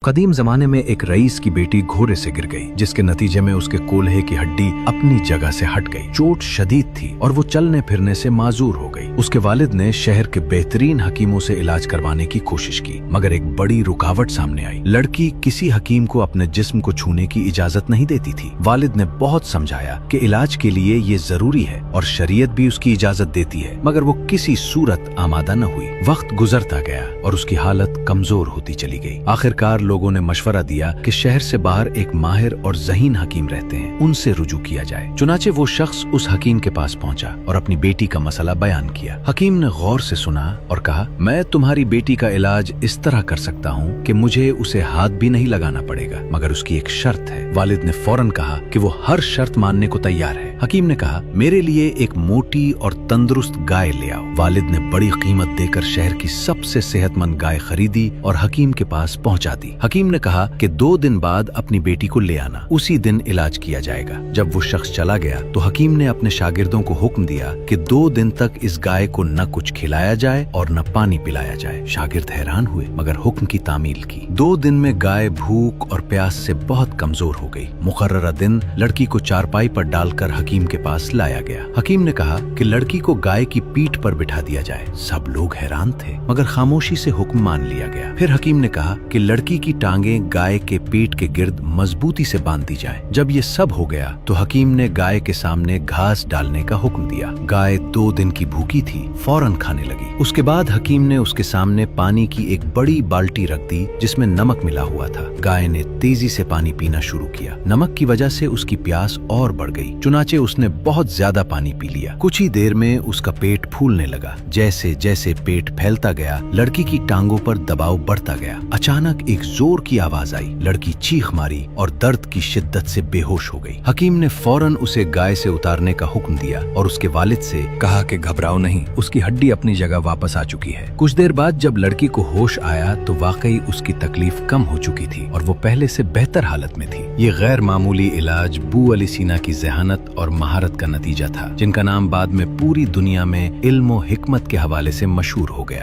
कदीम जमाने में एक रईस की बेटी घोड़े से गिर गई, जिसके नतीजे में उसके कोल्हे की हड्डी अपनी जगह से हट गई। चोट शदीद थी और वो चलने फिरने से माजूर हो गई। उसके वालिद ने शहर के बेहतरीन हकीमों से इलाज करवाने की कोशिश की, मगर एक बड़ी रुकावट सामने आई। लड़की किसी हकीम को अपने जिस्म को छूने की इजाजत नहीं देती थी। वालिद ने बहुत समझाया कि इलाज के लिए ये जरूरी है और शरीयत भी उसकी इजाजत देती है, मगर वो किसी सूरत आमादा न हुई। वक्त गुजरता गया और उसकी हालत कमजोर होती चली गई। आखिरकार लोगों ने मशवरा दिया कि शहर से बाहर एक माहिर और ज़हीन हकीम रहते हैं, उनसे रुजू किया जाए। चुनाचे वो शख्स उस हकीम के पास पहुंचा और अपनी बेटी का मसला बयान किया। हकीम ने गौर से सुना और कहा, मैं तुम्हारी बेटी का इलाज इस तरह कर सकता हूँ कि मुझे उसे हाथ भी नहीं लगाना पड़ेगा, मगर उसकी एक शर्त है। वालिद ने फौरन कहा कि वो हर शर्त मानने को तैयार है। हकीम ने कहा, मेरे लिए एक मोटी और तंदुरुस्त गाय ले आओ। वालिद ने बड़ी कीमत देकर शहर की सबसे सेहतमंद गाय खरीदी और हकीम के पास पहुंचा दी। हकीम ने कहा कि 2 दिन बाद अपनी बेटी को ले आना, उसी दिन इलाज किया जाएगा। जब वो शख्स चला गया तो हकीम ने अपने शागिर्दों को हुक्म दिया कि 2 दिन तक इस गाय को न कुछ खिलाया जाए और न पानी पिलाया जाए। शागिर्द हैरान हुए मगर हुक्म की तामील की। 2 दिन में गाय भूख और प्यास से बहुत कमजोर हो गई। मुकर्ररा दिन लड़की को चारपाई पर डालकर हकीम के पास लाया गया। हकीम ने कहा कि लड़की को गाय की पीठ पर बिठा दिया जाए। सब लोग हैरान थे मगर खामोशी से हुक्म मान लिया गया। फिर हकीम ने कहा कि लड़की की टांगे गाय के पेट के गिर्द मजबूती से बांध दी जाए। जब ये सब हो गया तो हकीम ने गाय के सामने घास डालने का हुक्म दिया। गाय 2 दिन की भूखी थी, फौरन खाने लगी। उसके बाद हकीम ने उसके सामने पानी की एक बड़ी बाल्टी रख दी जिसमें नमक मिला हुआ था। गाय ने तेजी से पानी पीना शुरू किया। नमक की वजह से उसकी प्यास और बढ़ गई। चुनाचे उसने बहुत ज्यादा पानी पी लिया। कुछ ही देर में उसका पेट फूलने लगा। जैसे जैसे पेट फैलता गया, लड़की की टांगों पर दबाव बढ़ता गया। अचानक एक जोर की आवाज आई। लड़की चीख मारी और दर्द की शिद्दत से बेहोश हो गई। हकीम ने फौरन उसे गाय से उतारने का हुक्म दिया और उसके वालिद से कहा कि घबराओ नहीं, उसकी हड्डी अपनी जगह वापस आ चुकी है। कुछ देर बाद जब लड़की को होश आया तो वाकई उसकी तकलीफ कम हो चुकी थी और वो पहले से बेहतर हालत में थी। ये गैर मामूली इलाज बू अली सीना की ज़हानत और महारत का नतीजा था, जिनका नाम बाद में पूरी दुनिया में इल्म और हिकमत के हवाले से मशहूर हो गया।